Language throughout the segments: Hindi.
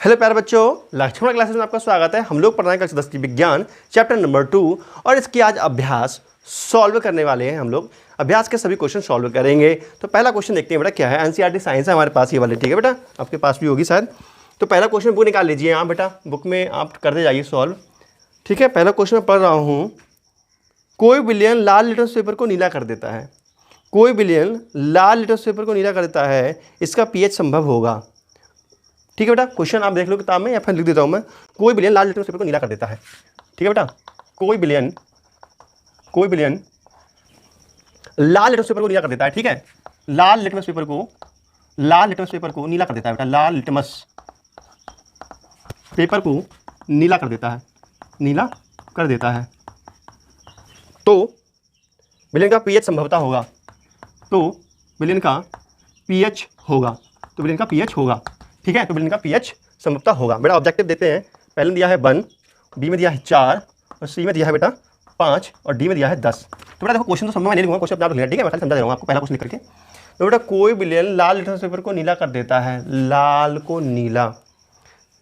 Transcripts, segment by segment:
हेलो प्यारे बच्चों, लक्ष्मण क्लासेस में आपका स्वागत है। हम लोग पढ़ रहे हैं कक्षा 10 की विज्ञान चैप्टर नंबर 2 और इसकी आज अभ्यास सॉल्व करने वाले हैं। हम लोग अभ्यास के सभी क्वेश्चन सॉल्व करेंगे। तो पहला क्वेश्चन देखते हैं बेटा, क्या है। एनसीईआरटी साइंस है हमारे पास ये वाले, ठीक है बेटा, आपके पास भी होगी शायद। तो पहला क्वेश्चन बुक निकाल लीजिए यहाँ बेटा, बुक में आप करते जाइए सॉल्व, ठीक है। पहला क्वेश्चन मैं पढ़ रहा हूँ। कोई विलयन लाल लिटमस पेपर को नीला कर देता है। कोई विलयन लाल लिटमस पेपर को नीला कर देता है, इसका पीएच संभव होगा। ठीक है बेटा, क्वेश्चन आप देख लो किताब में या फिर लिख देता हूं मैं। कोई विलयन लाल लिटमस पेपर को नीला कर देता है, ठीक है बेटा। कोई विलयन लाल लिटमस पेपर को नीला कर देता है, ठीक है। लाल लिटमस पेपर को नीला कर देता है बेटा। लाल लिटमस पेपर को नीला कर देता है, तो विलयन का पीएच संभवतः होगा। विलयन का पीएच होगा, ठीक है। तो विलयन का पीएच संभवतः होगा बेटा। ऑब्जेक्टिव देते हैं। पहले दिया है 1, बी में दिया है 4 और सी में दिया है बेटा 5 और डी में दिया है 10। तो बेटा देखो, क्वेश्चन तो समझ में नहीं लूँगा, क्वेश्चन आप लिखना, ठीक है। मैं खाली समझा दे रहा हूँ आपको पहला क्वेश्चन लिख करके। तो बेटा कोई विलयन लाल लिटमस पेपर को नीला कर देता है। लाल को नीला,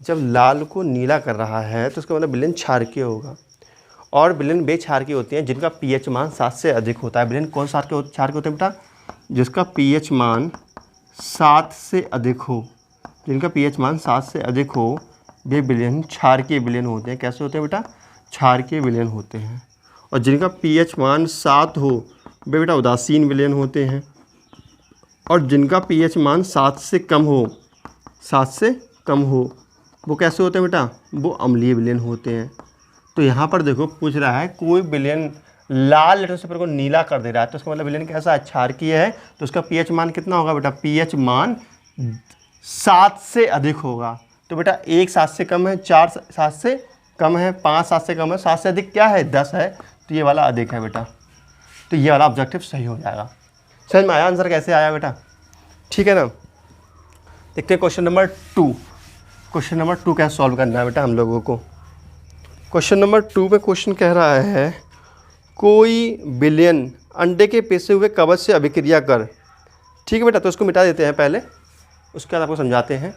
जब लाल को नीला कर रहा है तो उसका मतलब विलयन क्षारकीय होगा। और विलयन वे क्षारकीय होते हैं जिनका पीएच मान 7 से अधिक होता है। विलयन कौन क्षारकीय होते हैं बेटा? जिसका पीएच मान 7 से अधिक हो। जिनका पीएच मान 7 से अधिक हो वे विलयन क्षारकीय विलयन होते हैं। कैसे होते हैं बेटा? क्षारकीय विलयन होते हैं। और जिनका पीएच मान 7 हो वे बेटा उदासीन विलयन होते हैं। और जिनका पीएच मान 7 से कम हो वो कैसे होते हैं बेटा? वो अम्लीय विलयन होते हैं। तो यहाँ पर देखो पूछ रहा है कोई विलयन लाल लिटमस पेपर को नीला कर दे रहा है, तो उसका मतलब विलयन कैसा है? क्षारकीय है। तो उसका पीएच मान कितना होगा बेटा? पीएच मान 7 से अधिक होगा। तो बेटा 1 7 से कम है, 4 7 से कम है, 5 7 से कम है, 7 से अधिक क्या है? 10 है। तो ये वाला अधिक है बेटा। तो ये वाला ऑब्जेक्टिव सही हो जाएगा। समझ में आया आंसर कैसे आया बेटा? ठीक है ना। देखते हैं क्वेश्चन नंबर 2। क्वेश्चन नंबर 2 कैसे सॉल्व करना है बेटा हम लोगों को। क्वेश्चन नंबर 2 में क्वेश्चन कह रहा है कोई विलयन अंडे के पेसे हुए कवच से अभिक्रिया कर। ठीक है बेटा, तो उसको मिटा देते हैं पहले, उसके बाद आपको समझाते हैं।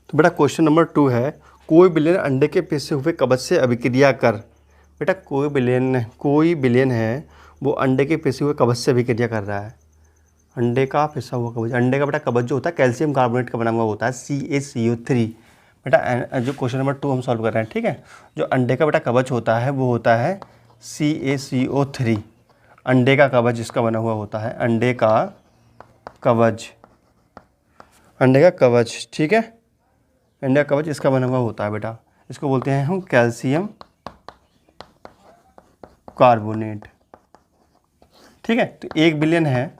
तो बेटा क्वेश्चन नंबर 2 है कोई विलयन अंडे के पेसे हुए कवच से अभिक्रिया कर। बेटा कोई विलयन है वो अंडे के पेसे हुए कवच से अभिक्रिया कर रहा है। अंडे का पेसा हुआ कवच, अंडे का बेटा कवच जो होता है कैल्शियम कार्बोनेट का बना हुआ होता है, CaCO3। बेटा जो क्वेश्चन नंबर 2 हम सॉल्व कर रहे हैं, ठीक है। जो अंडे का बेटा कवच होता है वो होता है CaCO3। अंडे का कवच जिसका बना हुआ होता है, अंडे का कवच, ठीक है। अंडे का कवच इसका बना हुआ होता है बेटा, इसको बोलते हैं हम कैल्शियम कार्बोनेट, ठीक है। तो एक विलयन है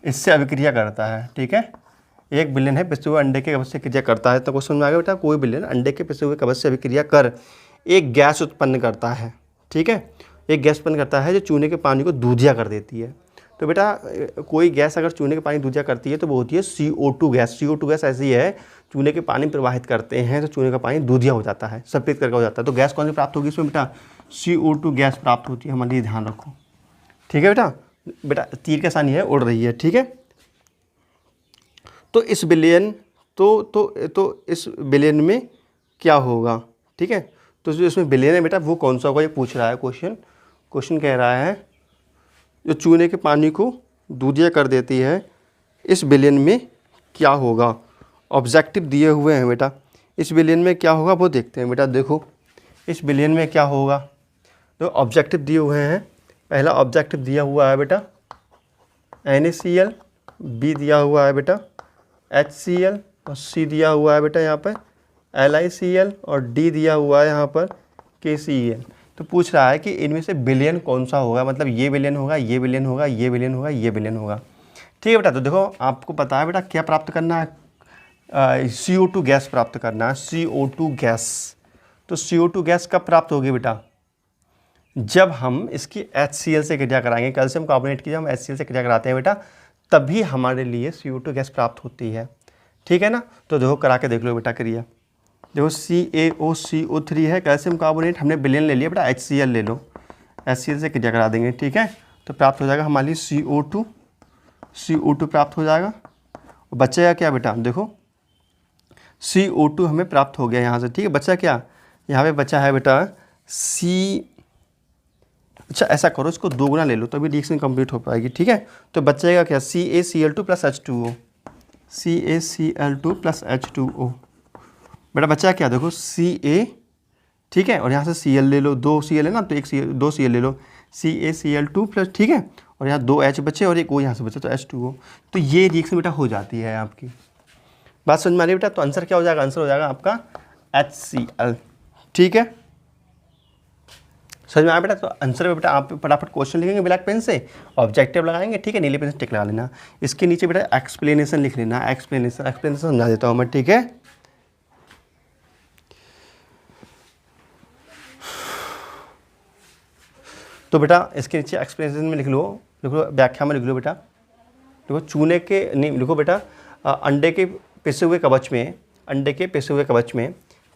इससे अभिक्रिया करता है, ठीक है। एक विलयन है पिसे हुए अंडे के कवच से क्रिया करता है। तो क्वेश्चन में आ गया बेटा कोई विलयन अंडे के पिसे हुए कवच से अभिक्रिया कर एक गैस उत्पन्न करता है, ठीक है। एक गैस उत्पन्न करता है जो चूने के पानी को दूधिया कर देती है। तो बेटा कोई गैस अगर चूने के पानी दूधिया करती है तो वो होती है CO2 गैस। CO2 गैस ऐसी है, चूने के पानी प्रवाहित करते हैं तो चूने का पानी दूधिया हो जाता है, सफेद करके हो जाता है। तो गैस कौन सी प्राप्त होगी इसमें बेटा? CO2 गैस प्राप्त होती है। हमारे लिए ध्यान रखो, ठीक है बेटा। बेटा तीर के सानी है, उड़ रही है, ठीक है। तो इस विलयन इस विलयन में क्या होगा, ठीक है। तो जो इसमें विलयन है बेटा वो कौन सा होगा, ये पूछ रहा है क्वेश्चन कह रहा है जो चूने के पानी को दूधिया कर देती है, इस विलयन में क्या होगा। ऑब्जेक्टिव दिए हुए हैं बेटा, इस विलयन में क्या होगा वो देखते हैं बेटा। देखो इस विलयन में क्या होगा, तो ऑब्जेक्टिव दिए हुए हैं। पहला ऑब्जेक्टिव दिया हुआ है बेटा NaCl, B दिया हुआ है बेटा HCl और C दिया हुआ है बेटा यहाँ पर LiCl और D दिया हुआ है यहाँ पर KCl। तो पूछ रहा है कि इनमें से विलयन कौन सा होगा, मतलब ये विलयन होगा, ये विलयन होगा, ये विलयन होगा, ये विलयन होगा, ठीक है बेटा। तो देखो आपको पता है बेटा क्या प्राप्त करना है, CO2 गैस प्राप्त करना है, CO2 गैस। तो CO2 गैस कब प्राप्त होगी बेटा? जब हम इसकी HCl से क्रिया कराएंगे, कैल्शियम कार्बोनेट की जब हम HCl से क्रिया कराते हैं बेटा, तभी हमारे लिए CO2 गैस प्राप्त होती है, ठीक है ना। तो देखो करा के देख लो बेटा क्रिया। देखो CaOCO3 है, कैल्शियम कार्बोनेट, हमने विलयन ले लिया बेटा, HCl ले लो, HCl से क्रिया करा देंगे, ठीक है। तो प्राप्त हो जाएगा हमारे लिए CO2 प्राप्त हो जाएगा। बचेगा क्या बेटा, देखो CO2 हमें प्राप्त हो गया यहाँ से, ठीक है। बचा क्या, यहाँ पे बचा है बेटा अच्छा ऐसा करो, इसको 2 गुना ले लो तभी रिएक्शन कंप्लीट हो पाएगी, ठीक है। तो बचेगा क्या, CaCl2 plus H2O, CaCl2 plus H2O। बेटा बचा क्या, देखो Ca, ठीक है, और यहाँ से Cl ले लो, 2 Cl है ना, तो 2 Cl ले लो, CaCl2 प्लस, ठीक है, और यहाँ 2 H बचे और एक O यहाँ से बचे, तो H2O। तो ये रिएक्शन बेटा हो जाती है आपकी। बात समझ में आ रही है बेटा। तो आंसर क्या हो जाएगा, आंसर हो जाएगा आपका HCl, ठीक है। समझ में आया बेटा। तो आंसर में बेटा आप फटाफट क्वेश्चन लिखेंगे ब्लैक पेन से, ऑब्जेक्टिव लगाएंगे, ठीक है, नीले पेन से टिक लगा लेना। इसके नीचे बेटा एक्सप्लेनेशन लिख लेना, एक्सप्लेनेशन समझा देता हूँ मैं, ठीक है। तो बेटा इसके नीचे एक्सप्लेनेशन में लिख लो, व्याख्या में लिख लो बेटा। देखो चूने के नहीं लिखो बेटा, अंडे के पिसे हुए कवच में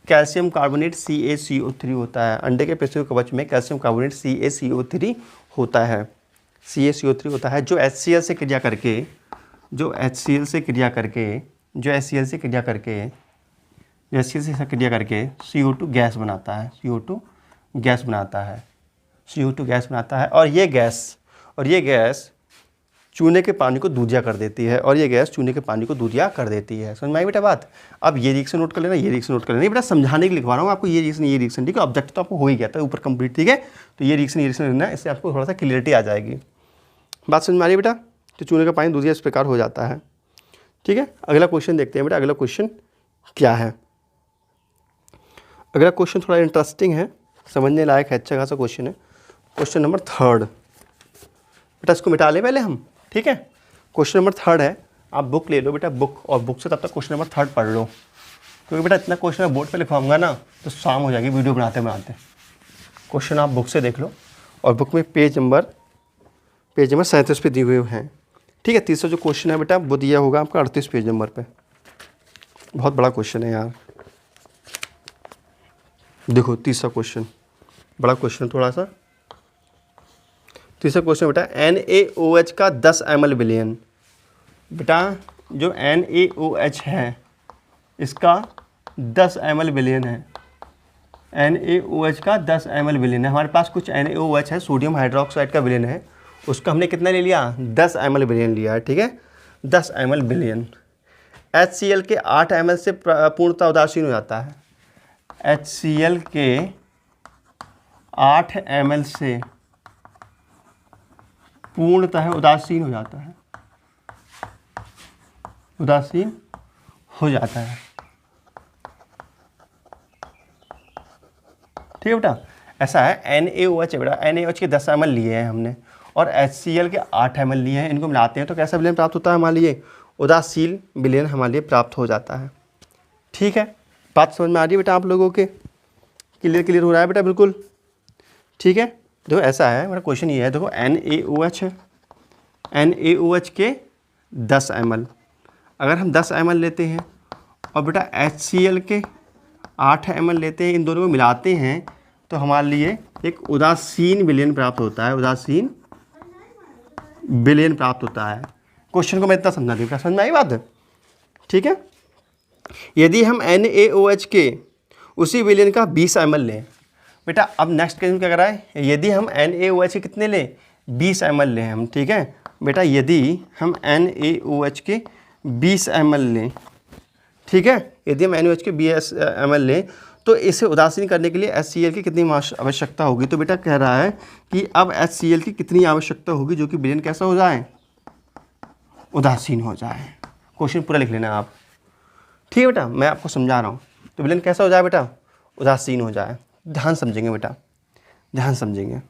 कैल्शियम कार्बोनेट CaCO3 होता है। अंडे के पिसे हुए कवच में कैल्शियम कार्बोनेट CaCO3 होता है, CaCO3 होता है, जो HCl से क्रिया करके CO2 गैस बनाता है, CO2 गैस बनाता है। और ये गैस चूने के पानी को दूधिया कर देती है, समझ में आई बेटा बात। अब ये रिएक्शन नोट कर लेना, नहीं बेटा समझाने के लिए लिखवा रहा हूँ आपको, ये रिएक्शन, ठीक है। ऑब्जेक्ट तो आपको हो ही गया था ऊपर कंप्लीट, ठीक है। तो ये रिएक्शन लेना, इससे आपको थोड़ा सा क्लियरिटी आ जाएगी। बात समझ में आ रही है बेटा। तो चूने का पानी दूधिया इस प्रकार हो जाता है, ठीक है। अगला क्वेश्चन देखते हैं बेटा, अगला क्वेश्चन क्या है। अगला क्वेश्चन थोड़ा इंटरेस्टिंग है, समझने लायक है, अच्छा खासा क्वेश्चन है। क्वेश्चन नंबर 3 बेटा, इसको मिटा लें पहले हम, ठीक है। क्वेश्चन नंबर 3 है, आप बुक ले लो बेटा, बुक से तब तक क्वेश्चन नंबर 3 पढ़ लो, क्योंकि बेटा इतना क्वेश्चन मैं बोर्ड पे लिखवाऊंगा ना तो शाम हो जाएगी वीडियो बनाते। क्वेश्चन आप बुक से देख लो, और बुक में पेज नंबर 37 पे दिए हुए हैं, ठीक है। तीसरा जो क्वेश्चन है बेटा वो दिया होगा आपका 38 पेज नंबर पे। बहुत बड़ा क्वेश्चन है यार, देखो तीसरा क्वेश्चन बड़ा क्वेश्चन थोड़ा सा। तीसरा क्वेश्चन बेटा, NaOH का 10 ml विलयन। बेटा जो NaOH है इसका 10 ml विलयन है, NaOH का 10 ml विलयन है। हमारे पास कुछ NaOH है, सोडियम हाइड्रोक्साइड का विलयन है, उसका हमने कितना ले लिया, 10 ml विलयन लिया है, ठीक है, 10 ml विलयन। HCl के 8 ml से पूर्णतः उदासीन हो जाता है, HCl के 8 ml से पूर्णतः उदासीन हो जाता है, ठीक है बेटा। ऐसा है, NaOH है बेटा, NaOH के 10 ml लिए हैं हमने और HCl के 8 ml लिए हैं, इनको मिलाते हैं तो कैसा विलयन प्राप्त होता है हमारे लिए, उदासीन विलयन हमारे लिए प्राप्त हो जाता है, ठीक है। बात समझ में आ रही है बेटा आप लोगों के, क्लियर हो रहा है बेटा, बिल्कुल ठीक है। देखो ऐसा है, मेरा क्वेश्चन ये है, देखो NaOH है, NaOH के 10 ml, अगर हम 10 ml लेते हैं और बेटा HCl के 8 ml लेते हैं, इन दोनों को मिलाते हैं तो हमारे लिए एक उदासीन विलयन प्राप्त होता है, क्वेश्चन को मैं इतना समझा दूँ, क्या समझ में आई बात, ठीक है। यदि हम NaOH के उसी विलयन का 20 ml लें बेटा, अब नेक्स्ट क्वेश्चन क्या कराए, यदि हम NaOH के कितने लें, 20 ml लें हम, ठीक है बेटा। यदि हम NaOH के 20 ml लें, ठीक है, यदि हम NaOH के 20 ml लें तो इसे उदासीन करने के लिए HCl की कितनी आवश्यकता होगी। तो बेटा कह रहा है कि अब HCl की कितनी आवश्यकता होगी जो कि विलयन कैसा हो जाए, उदासीन हो जाए। क्वेश्चन पूरा लिख लेना आप, ठीक है बेटा, मैं आपको समझा रहा हूँ। तो विलयन कैसा हो जाए बेटा, उदासीन हो जाए। ध्यान समझेंगे बेटा, ध्यान समझेंगे।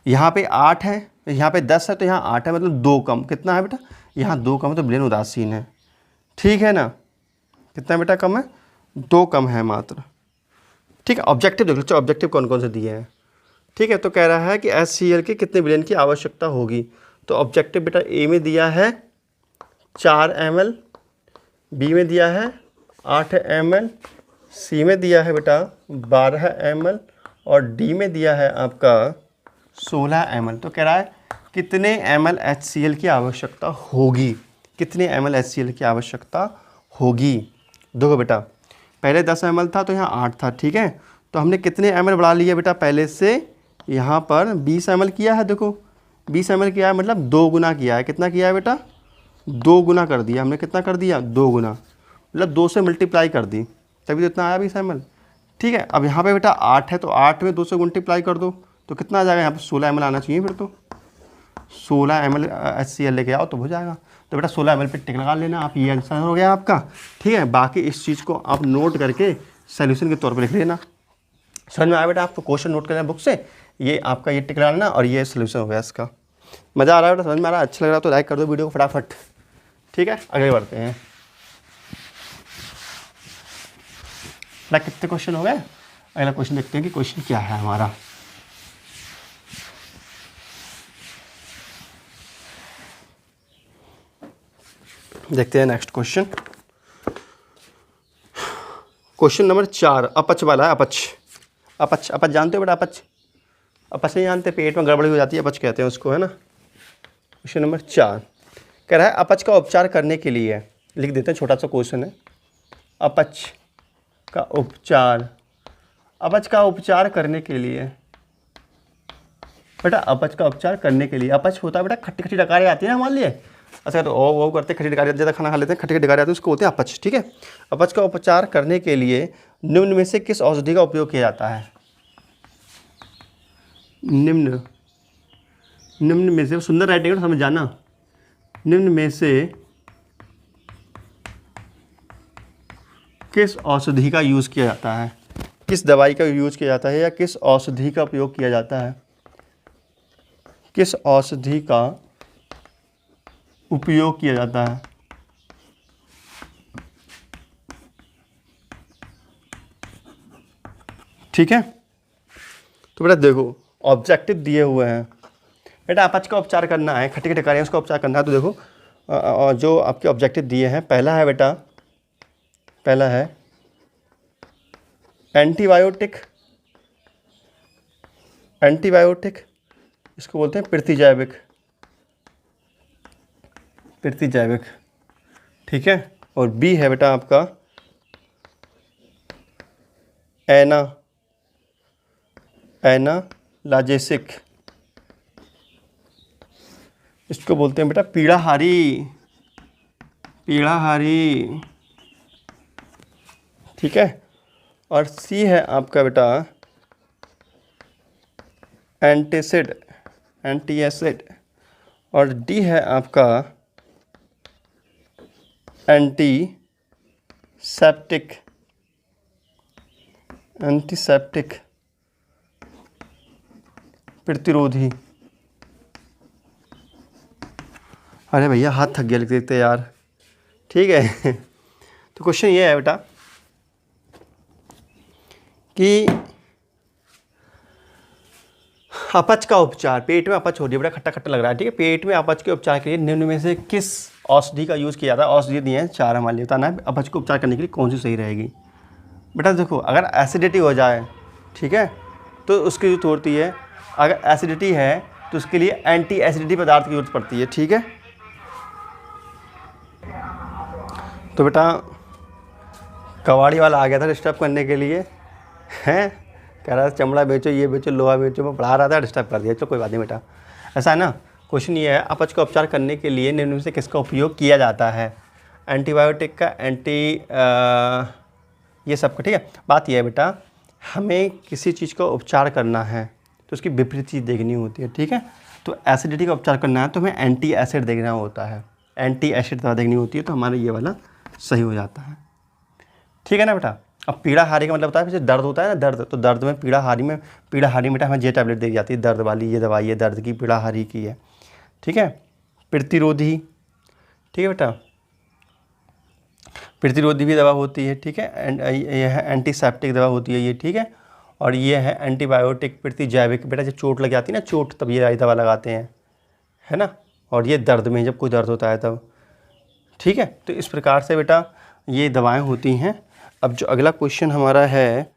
यहाँ पे 8 है, यहाँ पे 10 है, तो यहाँ 8 है, मतलब 2 कम, कितना है बेटा, यहाँ 2 कम है, तो विलयन उदासीन है, ठीक है ना। कितना बेटा कम है, 2 कम है मात्र, ठीक है। ऑब्जेक्टिव देख लो, ऑब्जेक्टिव कौन कौन से दिए हैं, ठीक है। तो कह रहा है कि HCl के कितने विलयन की आवश्यकता होगी। तो ऑब्जेक्टिव बेटा ए में दिया है 4 ml, बी में दिया है 8 ml, सी में दिया है बेटा 12 ml और डी में दिया है आपका 16 ml। तो कह रहा है कितने ml HCl की आवश्यकता होगी, कितने ml HCl की आवश्यकता होगी। देखो बेटा, पहले 10 ml था तो यहाँ 8 था, ठीक है। तो हमने कितने ml बढ़ा लिया बेटा, पहले से यहाँ पर 20 ml किया है। देखो 20 ml किया है, मतलब 2 गुना किया है। कितना किया है बेटा, 2 गुना कर दिया हमने। कितना कर दिया, 2 गुना, मतलब 2 से मल्टीप्लाई कर दी, तभी तो इतना आया 20 ml, ठीक है। अब यहाँ पे बेटा 8 है, तो 8 में 2 से मल्टीप्लाई कर दो तो कितना आ जाएगा, यहाँ पे 16 ml आना चाहिए। फिर तो 16 ml HCl लेके आओ तो हो जाएगा। तो बेटा 16 ml पे टिक लगा लेना आप, ये आंसर हो गया आपका, ठीक है। बाकी इस चीज़ को आप नोट करके सोल्यूशन के तौर पर लिख लेना। समझ में आया बेटा आपको, क्वेश्चन नोट करना बुक से, ये आपका ये टिक लगाना और ये सोल्यूशन हो गया इसका। मज़ा आ रहा है बेटा, समझ में आ रहा है, अच्छा लग रहा है तो लाइक कर दो वीडियो को फटाफट, ठीक है। आगे बढ़ते हैं। बेटा कितने क्वेश्चन हो गए, अगला क्वेश्चन देखते हैं कि क्वेश्चन क्या है हमारा। देखते हैं नेक्स्ट क्वेश्चन। क्वेश्चन नंबर 4 अपच वाला है। अपच जानते हो बेटा, अपच नहीं जानते, पेट में गड़बड़ी हो जाती है, अपच कहते हैं उसको, है ना। क्वेश्चन नंबर 4 कह रहा है अपच का उपचार करने के लिए, लिख देते हैं, छोटा सा क्वेश्चन है। अपच का उपचार करने के लिए बेटा, अपच का उपचार करने के लिए, अपच होता है बेटा खट्टी खट्टी डकारें आती है ना हमारे लिए, अच्छा तो वो करते खट्टी डकारें, ज़्यादा खाना खा लेते हैं, खट्टी खट्टी डकारें आती है, उसको बोलते हैं अपच, ठीक है। अपच का उपचार करने के लिए निम्न में से किस औषधि का उपयोग किया जाता है। निम्न में से, सुंदर राइटिंग समझ जाना, निम्न में से किस औषधि का यूज़ किया जाता है, किस दवाई का यूज़ किया जाता है, या किस औषधि का उपयोग किया जाता है, किस औषधि का उपयोग किया जाता है। ठीक है, तो बेटा देखो ऑब्जेक्टिव दिए हुए हैं बेटा, अपच का उपचार करना है, खट्टी खट्टी डकारें उसका उपचार करना है। तो देखो जो आपके ऑब्जेक्टिव दिए हैं, पहला है बेटा, पहला है एंटीबायोटिक, इसको बोलते हैं प्रतिजैविक, ठीक है। और बी है बेटा आपका एनालाजेसिक, इसको बोलते हैं बेटा पीड़ाहारी, ठीक है। और सी है आपका बेटा एंटीएसिड, और डी है आपका एंटीसेप्टिक, प्रतिरोधी। अरे भैया हाथ थक गया लिख देते यार, ठीक है। तो क्वेश्चन ये है बेटा कि अपच का उपचार, पेट में अपच हो रही है बेटा, खट्टा खट्टा लग रहा है, ठीक है। पेट में अपच के उपचार के लिए निम्न में से किस औषधि का यूज़ किया जाता है। औषधि दिए हैं 4 हमारे लिए, बताना है अपच को उपचार करने के लिए कौन सी सही रहेगी। बेटा देखो अगर एसिडिटी हो जाए, ठीक है, तो उसकी जरूरत होती है, अगर एसिडिटी है तो उसके लिए एंटी एसिडिटी पदार्थ की जरूरत पड़ती है, ठीक है। तो बेटा कबाड़ी वाला आ गया था डिस्टर्ब करने के लिए, हैं, कह रहा था चमड़ा बेचो, ये बेचो, लोहा बेचो, मैं पढ़ा रहा था, डिस्टर्ब कर दिया। चलो कोई बात नहीं बेटा, ऐसा है ना। क्वेश्चन ये है अपच का उपचार करने के लिए निम्न में से किसका उपयोग किया जाता है, एंटीबायोटिक का, ये सब का, ठीक है। बात यह है बेटा हमें किसी चीज़ का उपचार करना है तो उसकी विपरीत चीज़ देखनी होती है, ठीक है। तो एसिडिटी का उपचार करना है तो हमें एंटी एसिड देखना होता है, एंटी एसिड दवा देखनी होती है, तो हमारा ये वाला सही हो जाता है, ठीक है ना बेटा। अब पीड़ाहारी का मतलब होता है जैसे दर्द होता है ना, दर्द, तो दर्द में पीड़ाहारी में बेटा हमें ये टैबलेट दी जाती है दर्द वाली, ये दवाई है दर्द की, पीड़ाहारी की है, ठीक है। प्रतिरोधी, ठीक है बेटा, प्रतिरोधी भी दवा होती है, ठीक है। यह है एंटीसेप्टिक दवा होती है ये, ठीक है। और ये है एंटीबायोटिक प्रतिजैविक, बेटा जब चोट लग जाती है ना, चोट, तब ये दवा लगाते हैं, है ना। और ये दर्द में, जब कोई दर्द होता है तब, ठीक है। तो इस प्रकार से बेटा ये दवाएं होती हैं। अब जो अगला क्वेश्चन हमारा है